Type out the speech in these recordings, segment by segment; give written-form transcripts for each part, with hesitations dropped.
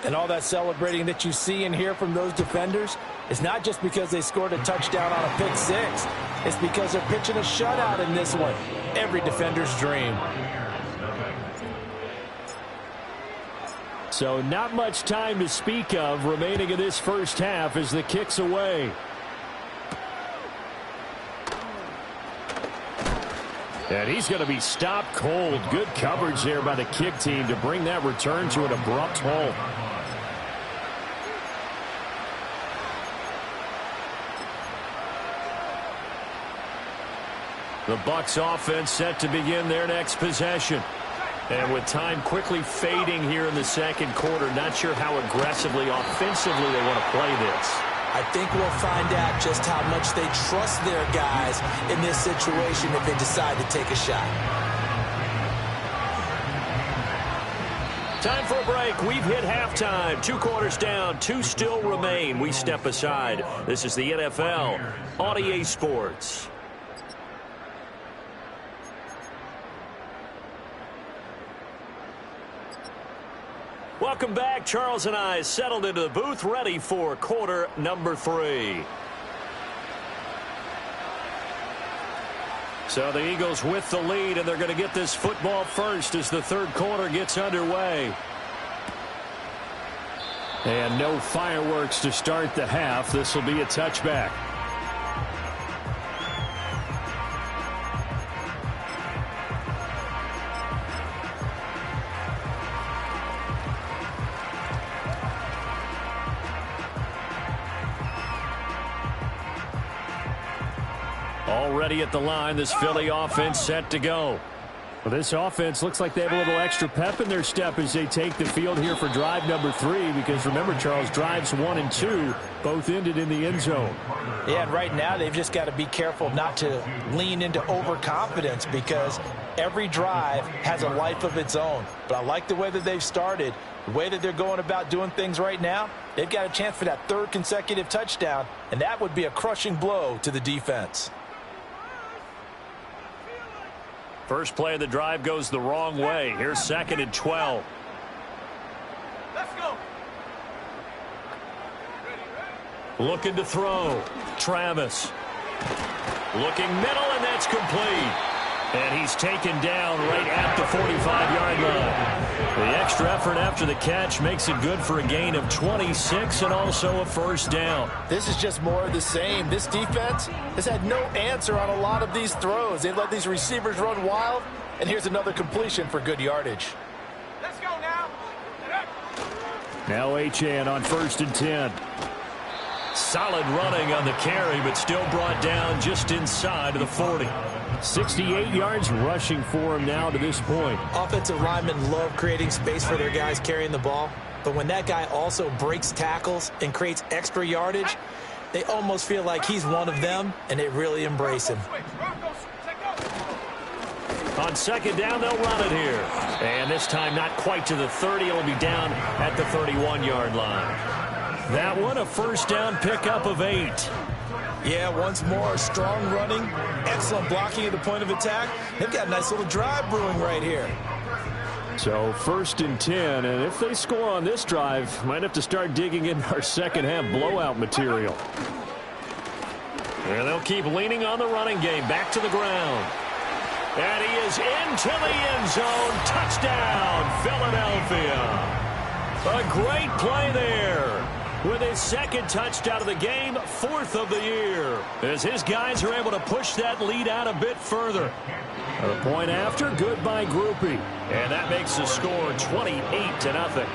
And all that celebrating that you see and hear from those defenders is not just because they scored a touchdown on a pick six. It's because they're pitching a shutout in this one. Every defender's dream. So not much time to speak of remaining in this first half as the kick's away. And he's going to be stopped cold. Good coverage there by the kick team to bring that return to an abrupt halt. The Bucs offense set to begin their next possession. And with time quickly fading here in the second quarter, not sure how aggressively, offensively they want to play this. I think we'll find out just how much they trust their guys in this situation if they decide to take a shot. Time for a break. We've hit halftime. 2 quarters down, 2 still remain. We step aside. This is the NFL on EA Sports. Welcome back. Charles and I settled into the booth, ready for quarter number 3. So the Eagles with the lead, and they're going to get this football first as the third quarter gets underway. And no fireworks to start the half. This will be a touchback. Already at the line, this Philly offense set to go. Well, this offense looks like they have a little extra pep in their step as they take the field here for drive number 3, because remember, Charles, drives 1 and 2 both ended in the end zone. Yeah, and right now they've just got to be careful not to lean into overconfidence, because every drive has a life of its own. But I like the way that they've started, the way that they're going about doing things right now. They've got a chance for that 3rd consecutive touchdown, and that would be a crushing blow to the defense. First play of the drive goes the wrong way. Here's 2nd and 12. Let's go. Looking to throw. Travis. Looking middle, and that's complete. And he's taken down right at the 45-yard line. The extra effort after the catch makes it good for a gain of 26 and also a first down. This is just more of the same. This defense has had no answer on a lot of these throws. They've let these receivers run wild, and here's another completion for good yardage. Let's go now. Now Achane on 1st and 10. Solid running on the carry, but still brought down just inside of the 40. 68 yards rushing for him now to this point. Offensive linemen love creating space for their guys carrying the ball, but when that guy also breaks tackles and creates extra yardage, they almost feel like he's one of them, and they really embrace him. On 2nd down, they'll run it here. And this time not quite to the 30. It'll be down at the 31-yard line. That one, a first down pickup of 8. Yeah, once more, strong running, excellent blocking at the point of attack. They've got a nice little drive brewing right here. So 1st and 10, and if they score on this drive, might have to start digging in our second half blowout material. And they'll keep leaning on the running game, back to the ground. And he is into the end zone. Touchdown, Philadelphia. A great play there. With his 2nd touchdown of the game, 4th of the year, as his guys are able to push that lead out a bit further. A point after, good by Grupe. And that makes the score 28-0.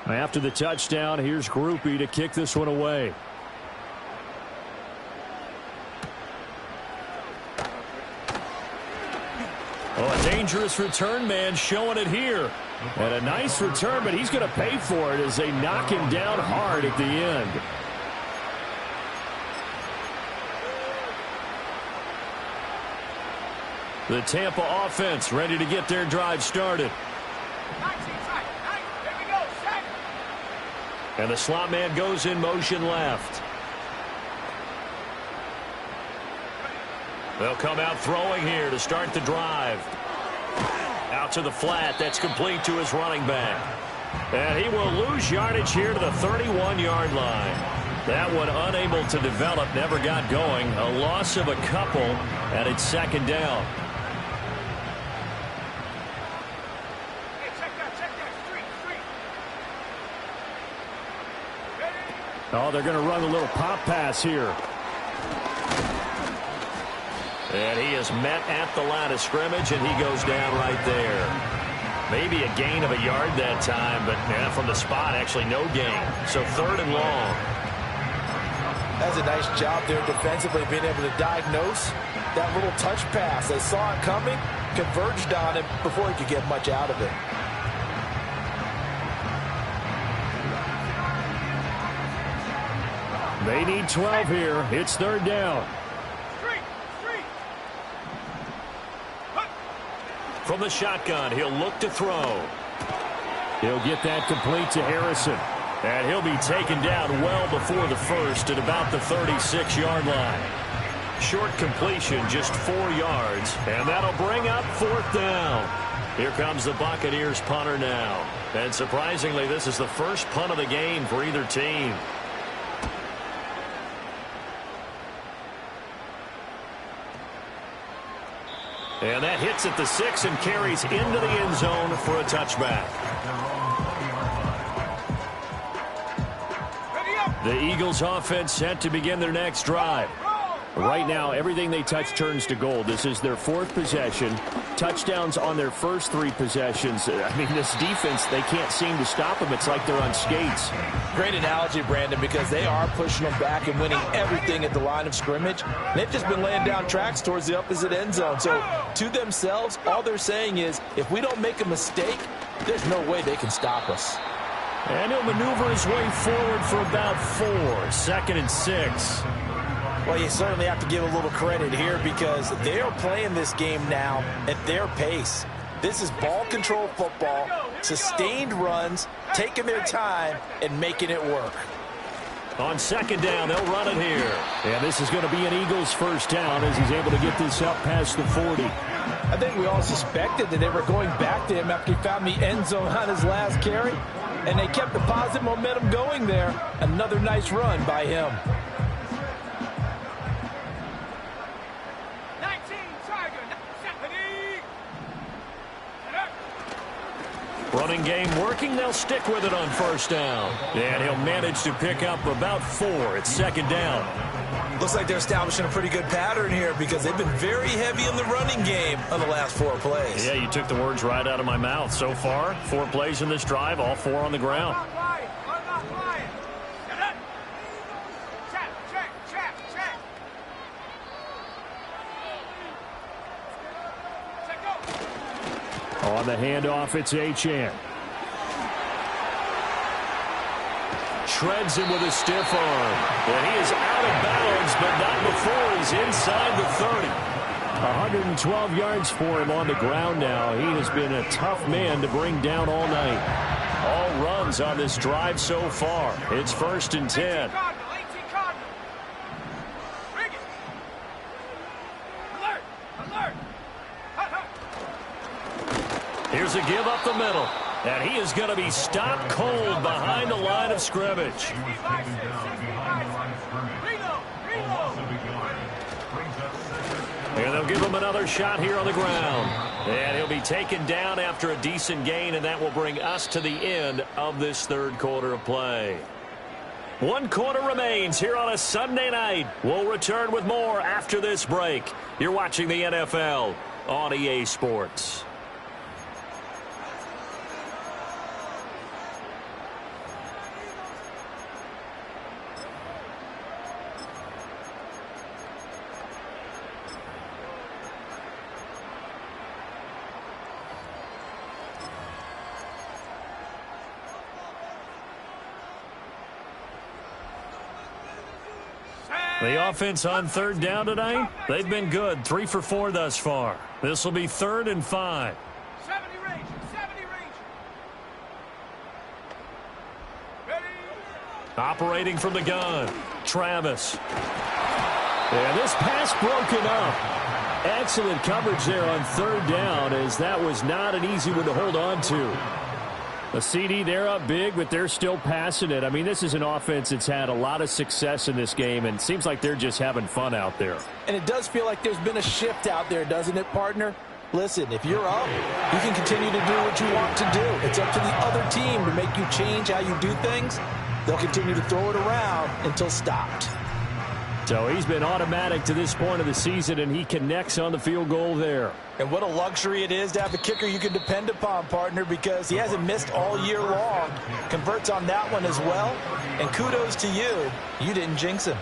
After the touchdown, here's Grupe to kick this one away. Oh, a dangerous return man showing it here. And a nice return, but he's going to pay for it as they knock him down hard at the end. The Tampa offense ready to get their drive started. And the slot man goes in motion left. They'll come out throwing here to start the drive. Out to the flat. That's complete to his running back. And he will lose yardage here to the 31-yard line. That one unable to develop, never got going. A loss of a couple, and it's second down. Hey, check that. Street. Oh, they're going to run a little pop pass here. And he is met at the line of scrimmage, and he goes down right there. Maybe a gain of a yard that time, but from the spot, actually no gain. So third and long. That's a nice job there defensively, being able to diagnose that little touch pass. They saw it coming, converged on it before he could get much out of it. They need 12 here. It's third down. From the shotgun, he'll look to throw. He'll get that complete to Harrison. And he'll be taken down well before the first at about the 36-yard line. Short completion, just 4 yards. And that'll bring up fourth down. Here comes the Buccaneers punter now. And surprisingly, this is the first punt of the game for either team. And that hits at the 6 and carries into the end zone for a touchback. The Eagles offense set to begin their next drive. Right now, everything they touch turns to gold. This is their 4th possession. Touchdowns on their first 3 possessions. I mean, this defense, they can't seem to stop them. It's like they're on skates. Great analogy, Brandon, because they are pushing them back and winning everything at the line of scrimmage. They've just been laying down tracks towards the opposite end zone. So to themselves, all they're saying is, if we don't make a mistake, there's no way they can stop us. And he'll maneuver his way forward for about 4. 2nd and 6. Well, you certainly have to give a little credit here because they are playing this game now at their pace. This is ball control football, sustained runs, taking their time, and making it work. On second down, they'll run it here. And this is going to be an Eagles first down as he's able to get this up past the 40. I think we all suspected that they were going back to him after he found the end zone on his last carry, and they kept the positive momentum going there. Another nice run by him. Running game working. They'll stick with it on first down. And he'll manage to pick up about 4. It's second down. Looks like they're establishing a pretty good pattern here because they've been very heavy in the running game on the last 4 plays. Yeah, you took the words right out of my mouth. So far, 4 plays in this drive, all 4 on the ground. On the handoff, it's Achane. Shreds him with a stiff arm. And he is out of bounds, but not before he's inside the 30. 112 yards for him on the ground now. He has been a tough man to bring down all night. All runs on this drive so far. It's 1st and 10. Here's a give up the middle. And he is going to be stopped cold behind the line of scrimmage. And they'll give him another shot here on the ground. And he'll be taken down after a decent gain, and that will bring us to the end of this 3rd quarter of play. 1 quarter remains here on a Sunday night. We'll return with more after this break. You're watching the NFL on EA Sports. The offense on 3rd down tonight, they've been good. 3 for 4 thus far. This will be 3rd and 5. 70 range. Ready. Operating from the gun, Travis. And this pass broken up. Excellent coverage there on third down, as that was not an easy one to hold on to. The CD, they're up big, but they're still passing it. I mean, this is an offense that's had a lot of success in this game, and it seems like they're just having fun out there. And it does feel like there's been a shift out there, doesn't it, partner? Listen, if you're up, you can continue to do what you want to do. It's up to the other team to make you change how you do things. They'll continue to throw it around until stopped. So he's been automatic to this point of the season, and he connects on the field goal there. And what a luxury it is to have a kicker you can depend upon, partner, because he hasn't missed all year long. Converts on that one as well. And kudos to you. You didn't jinx him.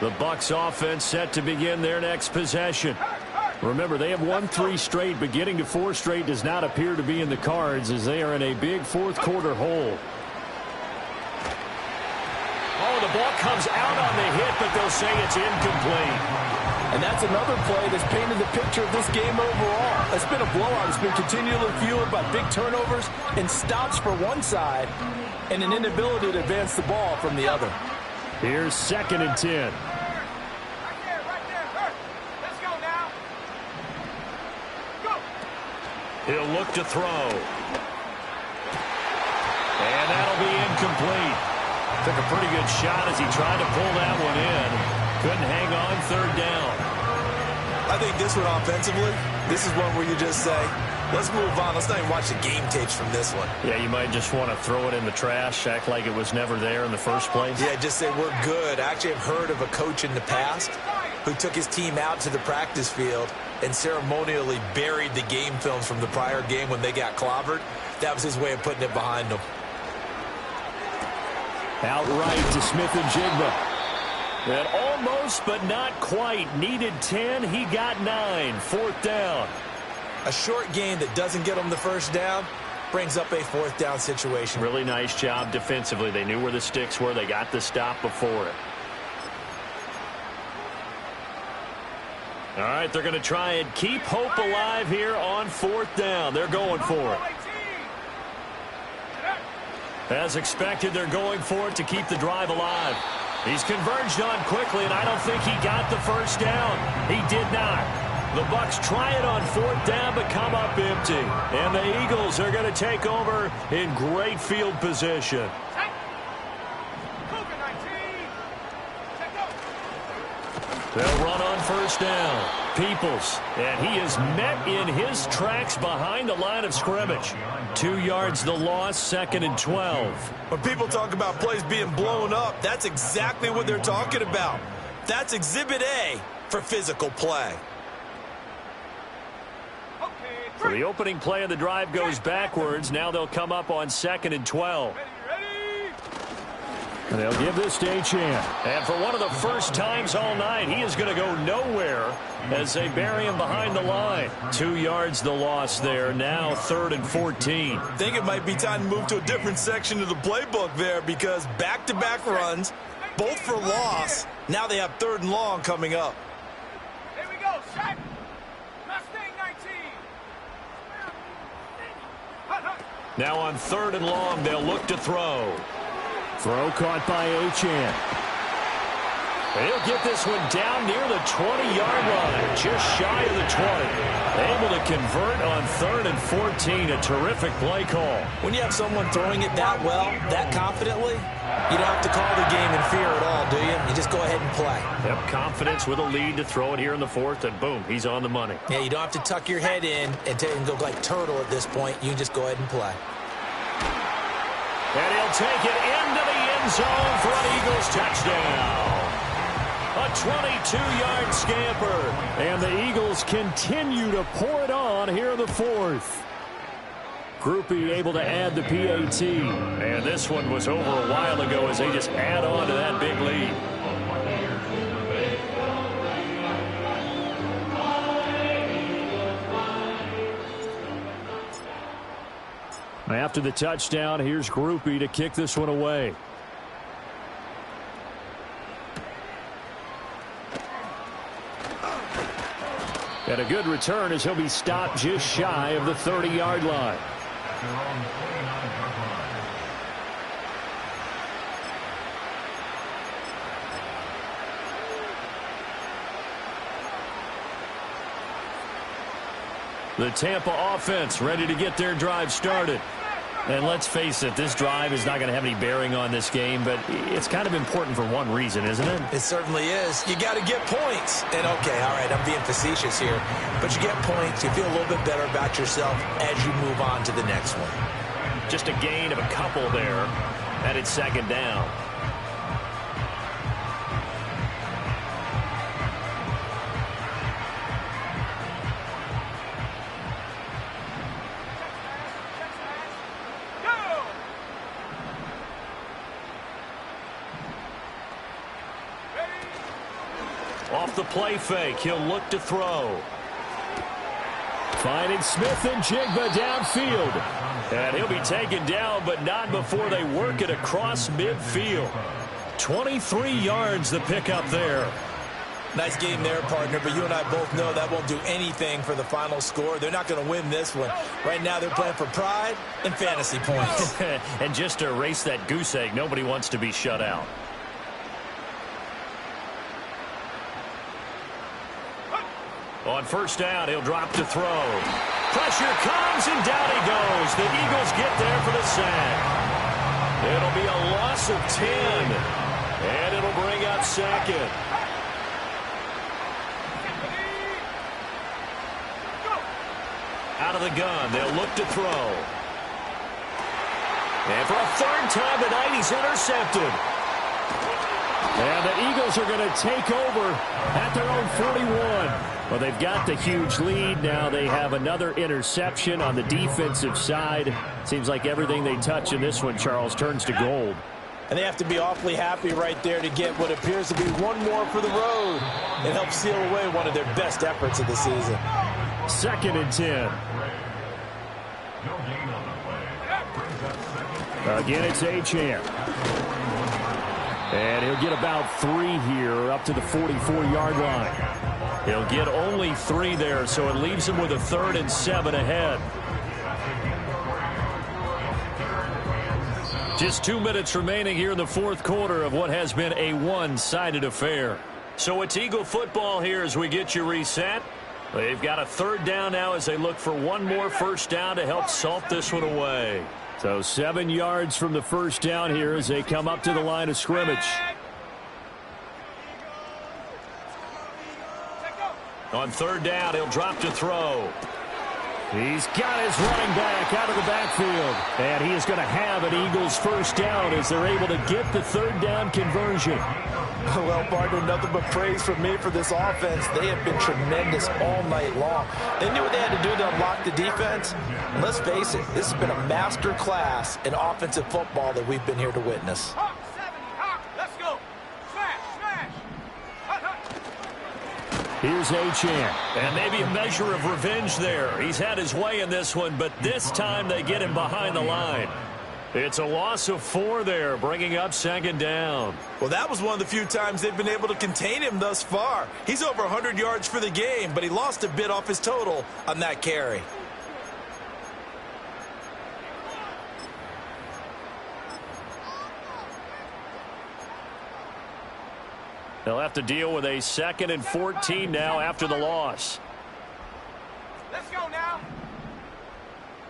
The Bucs offense set to begin their next possession. Remember, they have won 3 straight, but getting to 4 straight does not appear to be in the cards, as they are in a big fourth quarter hole. Oh, the ball comes out on the hit, but they'll say it's incomplete. And that's another play that's painted the picture of this game overall. It's been a blowout. It's been continually fueled by big turnovers and stops for one side and an inability to advance the ball from the other. Here's 2nd and 10. He'll look to throw. And that'll be incomplete. Took a pretty good shot as he tried to pull that one in. Couldn't hang on third down. I think this one offensively, this is one where you just say, let's move on. Let's not even watch the game tapes from this one. Yeah, you might just want to throw it in the trash, act like it was never there in the first place. Yeah, just say we're good. I actually have heard of a coach in the past who took his team out to the practice field and ceremonially buried the game films from the prior game when they got clobbered. That was his way of putting it behind them. Outright to Smith-Njigba. And almost, but not quite. Needed 10. He got 9. 4th down. A short gain that doesn't get them the first down brings up a 4th down situation. Really nice job defensively. They knew where the sticks were. They got the stop before it. All right, they're going to try and keep hope alive here on 4th down. They're going for it. As expected, they're going for it to keep the drive alive. He's converged on quickly, and I don't think he got the first down. He did not. The Bucs try it on 4th down, but come up empty. And the Eagles are going to take over in great field position. They'll run on 1st down. Peoples, and he is met in his tracks behind the line of scrimmage. 2 yards the loss, 2nd and 12. When people talk about plays being blown up, that's exactly what they're talking about. That's Exhibit A for physical play. So the opening play of the drive goes backwards. Now they'll come up on 2nd and 12. And they'll give this to Achane. And for one of the first times all night, he is going to go nowhere as they bury him behind the line. 2 yards the loss there. Now 3rd and 14. I think it might be time to move to a different section of the playbook there, because back-to-back runs, both for loss. Now they have 3rd and long coming up. Here we go, set. Mustang 19. Now on 3rd and long, they'll look to throw. Throw caught by Achane. He'll get this one down near the 20-yard line, just shy of the 20. Able to convert on 3rd and 14. A terrific play call. When you have someone throwing it that well, that confidently, you don't have to call the game in fear at all, do you? You just go ahead and play. Have confidence with a lead to throw it here in the 4th, and boom, he's on the money. Yeah, you don't have to tuck your head in and go like turtle at this point. You can just go ahead and play. And he'll take it into the end zone for an Eagles touchdown. A 22-yard scamper. And the Eagles continue to pour it on here in the 4th. Grupe able to add the PAT. And this one was over a while ago as they just add on to that big lead. After the touchdown, here's Grupe to kick this one away. And a good return as he'll be stopped just shy of the 30-yard line. The Tampa offense ready to get their drive started. And let's face it, this drive is not going to have any bearing on this game, but it's kind of important for one reason, isn't it? It certainly is. You got to get points. And, okay, all right, I'm being facetious here. But you get points, you feel a little bit better about yourself as you move on to the next one. Just a gain of a couple there. And it's second down. Off the play fake, he'll look to throw. Finding Smith and Jigba downfield. And he'll be taken down, but not before they work it across midfield. 23 yards the pickup there. Nice game there, partner, but you and I both know that won't do anything for the final score. They're not going to win this one. Right now they're playing for pride and fantasy points. And just to erase that goose egg, nobody wants to be shut out. On first down, he'll drop to throw. Pressure comes, and down he goes. The Eagles get there for the sack. It'll be a loss of 10, and it'll bring up second. Out of the gun, they'll look to throw. And for a third time tonight, he's intercepted. And the Eagles are going to take over at their own 41. Well, they've got the huge lead. Now they have another interception on the defensive side. Seems like everything they touch in this one, Charles, turns to gold. And they have to be awfully happy right there to get what appears to be one more for the road. It helps seal away one of their best efforts of the season. Second and 10. Again, it's Achane. And he'll get about 3 here up to the 44-yard line. He'll get only 3 there, so it leaves him with a 3rd and 7 ahead. Just 2 minutes remaining here in the fourth quarter of what has been a one-sided affair. So it's Eagle football here as we get you reset. They've got a 3rd down now as they look for one more first down to help salt this one away. So 7 yards from the first down here as they come up to the line of scrimmage. On 3rd down, he'll drop to throw. He's got his running back out of the backfield. And he is going to have an Eagles first down as they're able to get the 3rd down conversion. Well, partner, nothing but praise from me for this offense. They have been tremendous all night long. They knew what they had to do to unlock the defense. And let's face it, this has been a master class in offensive football that we've been here to witness. Let's go. Smash, smash. Here's Achane. And maybe a measure of revenge there. He's had his way in this one, but this time they get him behind the line. It's a loss of 4 there, bringing up second down. Well, that was one of the few times they've been able to contain him thus far. He's over 100 yards for the game, but he lost a bit off his total on that carry. They'll have to deal with a 2nd and 14 now after the loss. Let's go now.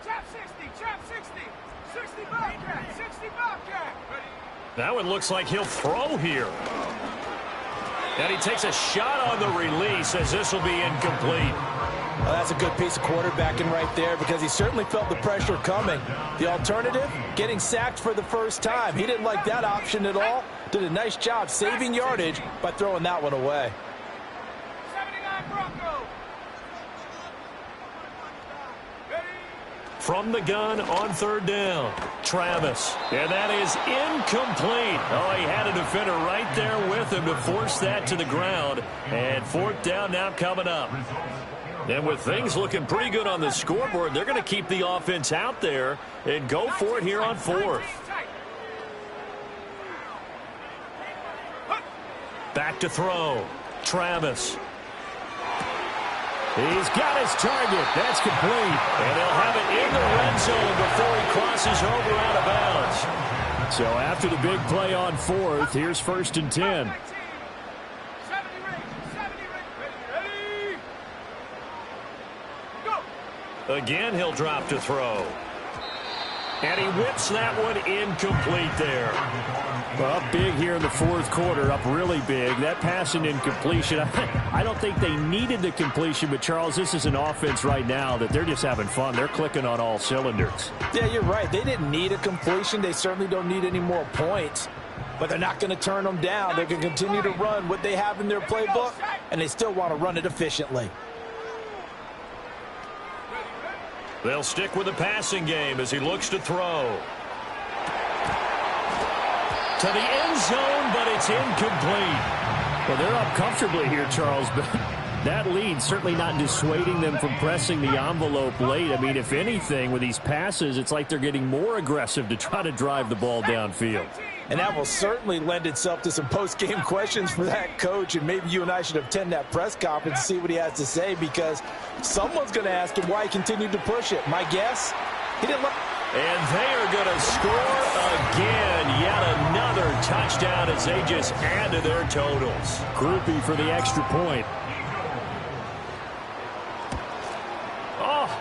Chop 60, chop 60. 60 Bobcat, 60 Bobcat. That one looks like he'll throw here. And he takes a shot on the release as this will be incomplete. Well, that's a good piece of quarterbacking right there because he certainly felt the pressure coming. The alternative, getting sacked for the first time. He didn't like that option at all. Did a nice job saving yardage by throwing that one away. 79 Broncos. From the gun on 3rd down, Travis. And that is incomplete. Oh, he had a defender right there with him to force that to the ground. And 4th down now coming up. And with things looking pretty good on the scoreboard, they're going to keep the offense out there and go for it here on 4th. Back to throw. Travis. He's got his target. That's complete. And they'll have it in the red zone before he crosses over out of bounds. So after the big play on fourth, here's 1st and 10. Again, he'll drop to throw. And he whips that one incomplete there. Well, up big here in the fourth quarter, up really big. That pass and incompletion, I don't think they needed the completion, but Charles, this is an offense right now that they're just having fun. They're clicking on all cylinders. Yeah, you're right. They didn't need a completion. They certainly don't need any more points, but they're not going to turn them down. They're going to continue to run what they have in their playbook, and they still want to run it efficiently. They'll stick with the passing game as he looks to throw. To the end zone, but it's incomplete. Well, they're up comfortably here, Charles, but that lead certainly not dissuading them from pressing the envelope late. I mean, if anything, with these passes, it's like they're getting more aggressive to try to drive the ball downfield. And that will certainly lend itself to some post-game questions for that coach, and maybe you and I should attend that press conference and see what he has to say, because someone's going to ask him why he continued to push it. My guess, he didn't look. And they are going to score again. Yet another touchdown as they just add to their totals. Groupie for the extra point.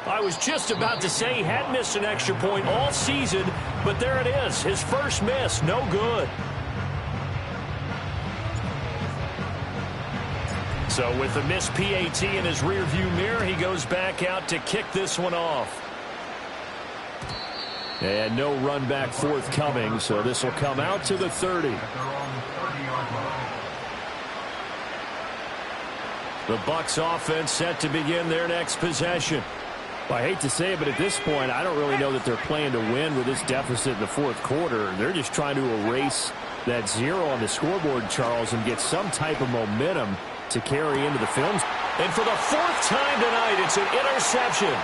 I was just about to say he had missed an extra point all season, but there it is. His first miss, no good. So with the missed PAT in his rearview mirror, he goes back out to kick this one off. And no run back forthcoming, so this will come out to the 30. The Bucs offense set to begin their next possession. Well, I hate to say it, but at this point, I don't really know that they're playing to win with this deficit in the fourth quarter. They're just trying to erase that zero on the scoreboard, Charles, and get some type of momentum to carry into the films. And for the fourth time tonight, it's an interception.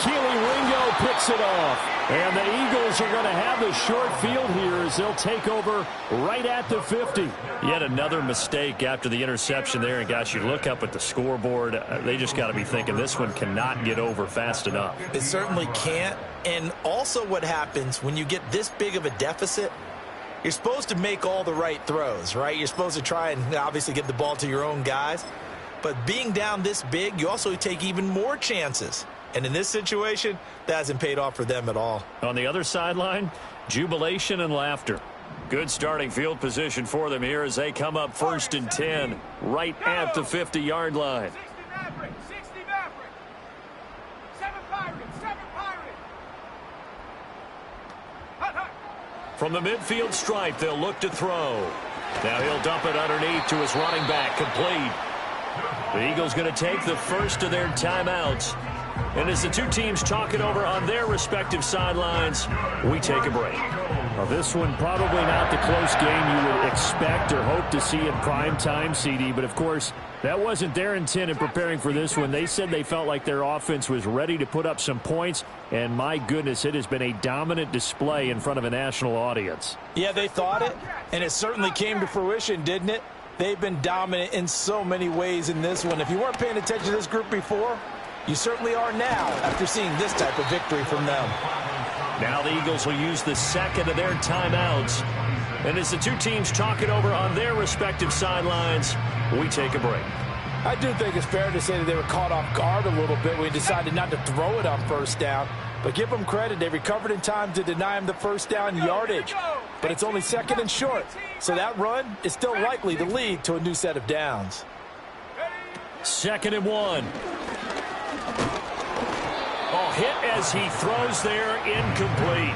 Keely Ringo picks it off. And the Eagles are going to have the short field here as they'll take over right at the 50. Yet another mistake after the interception there. And, gosh, you look up at the scoreboard, they just got to be thinking this one cannot get over fast enough. It certainly can't. And also what happens when you get this big of a deficit, you're supposed to make all the right throws, right? You're supposed to try and obviously get the ball to your own guys. But being down this big, you also take even more chances. And in this situation, that hasn't paid off for them at all. On the other sideline, jubilation and laughter. Good starting field position for them here as they come up 1st and 10 right at the 50-yard line. 60 Maverick, 60 Maverick. 7 Pirates, 7 Pirates. From the midfield stripe, they'll look to throw. Now he'll dump it underneath to his running back, complete. The Eagles going to take the first of their timeouts. And as the two teams talk it over on their respective sidelines, we take a break. Well, this one probably not the close game you would expect or hope to see in prime time, CD. But, of course, that wasn't their intent in preparing for this one. They said they felt like their offense was ready to put up some points. And, my goodness, it has been a dominant display in front of a national audience. Yeah, they thought it, and it certainly came to fruition, didn't it? They've been dominant in so many ways in this one. If you weren't paying attention to this group before, you certainly are now after seeing this type of victory from them. Now the Eagles will use the second of their timeouts. And as the two teams talk it over on their respective sidelines, we take a break. I do think it's fair to say that they were caught off guard a little bit when we decided not to throw it on first down. But give them credit. They recovered in time to deny him the first down yardage. But it's only 2nd and short. So that run is still likely to lead to a new set of downs. 2nd and 1. Oh, hit as he throws there, incomplete.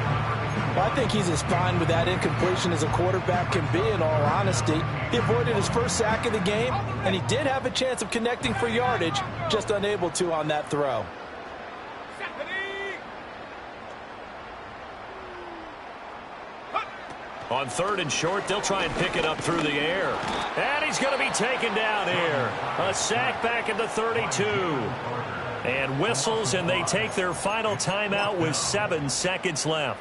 Well, I think he's as fine with that incompletion as a quarterback can be, in all honesty. He avoided his first sack of the game, and he did have a chance of connecting for yardage, just unable to on that throw. On 3rd and short, they'll try and pick it up through the air. And he's going to be taken down here. A sack back at the 32. And whistles, and they take their final timeout with 7 seconds left.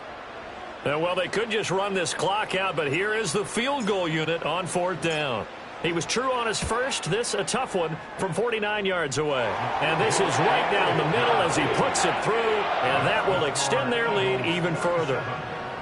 Well, they could just run this clock out, but here is the field goal unit on 4th down. He was true on his first. This a tough one from 49 yards away. And this is right down the middle as he puts it through, and that will extend their lead even further.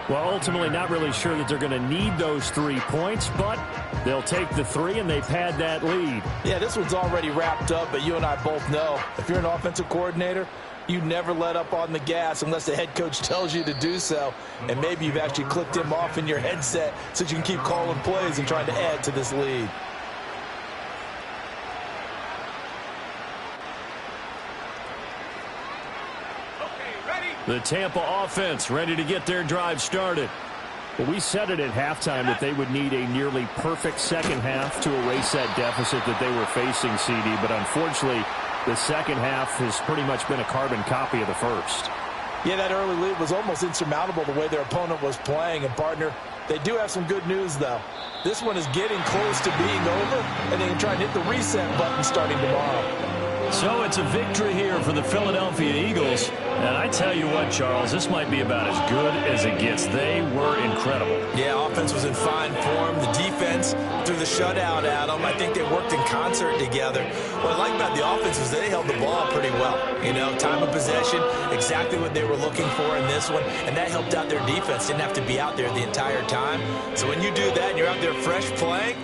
Well, ultimately not really sure that they're going to need those 3 points, but they'll take the 3 and they pad that lead. Yeah, this one's already wrapped up, but you and I both know if you're an offensive coordinator, you never let up on the gas unless the head coach tells you to do so. And maybe you've actually clicked him off in your headset so you can keep calling plays and trying to add to this lead. The Tampa offense ready to get their drive started. Well, we said it at halftime that they would need a nearly perfect second half to erase that deficit that they were facing, CD. But unfortunately, the second half has pretty much been a carbon copy of the first. Yeah, that early lead was almost insurmountable the way their opponent was playing. And, partner, they do have some good news, though. This one is getting close to being over, and they can try and hit the reset button starting tomorrow. So it's a victory here for the Philadelphia Eagles. And I tell you what, Charles, this might be about as good as it gets. They were incredible. Yeah, offense was in fine form. The defense threw the shutout at them. I think they worked in concert together. What I like about the offense is they held the ball pretty well. You know, time of possession, exactly what they were looking for in this one. And that helped out their defense. Didn't have to be out there the entire time. So when you do that and you're out there fresh playing,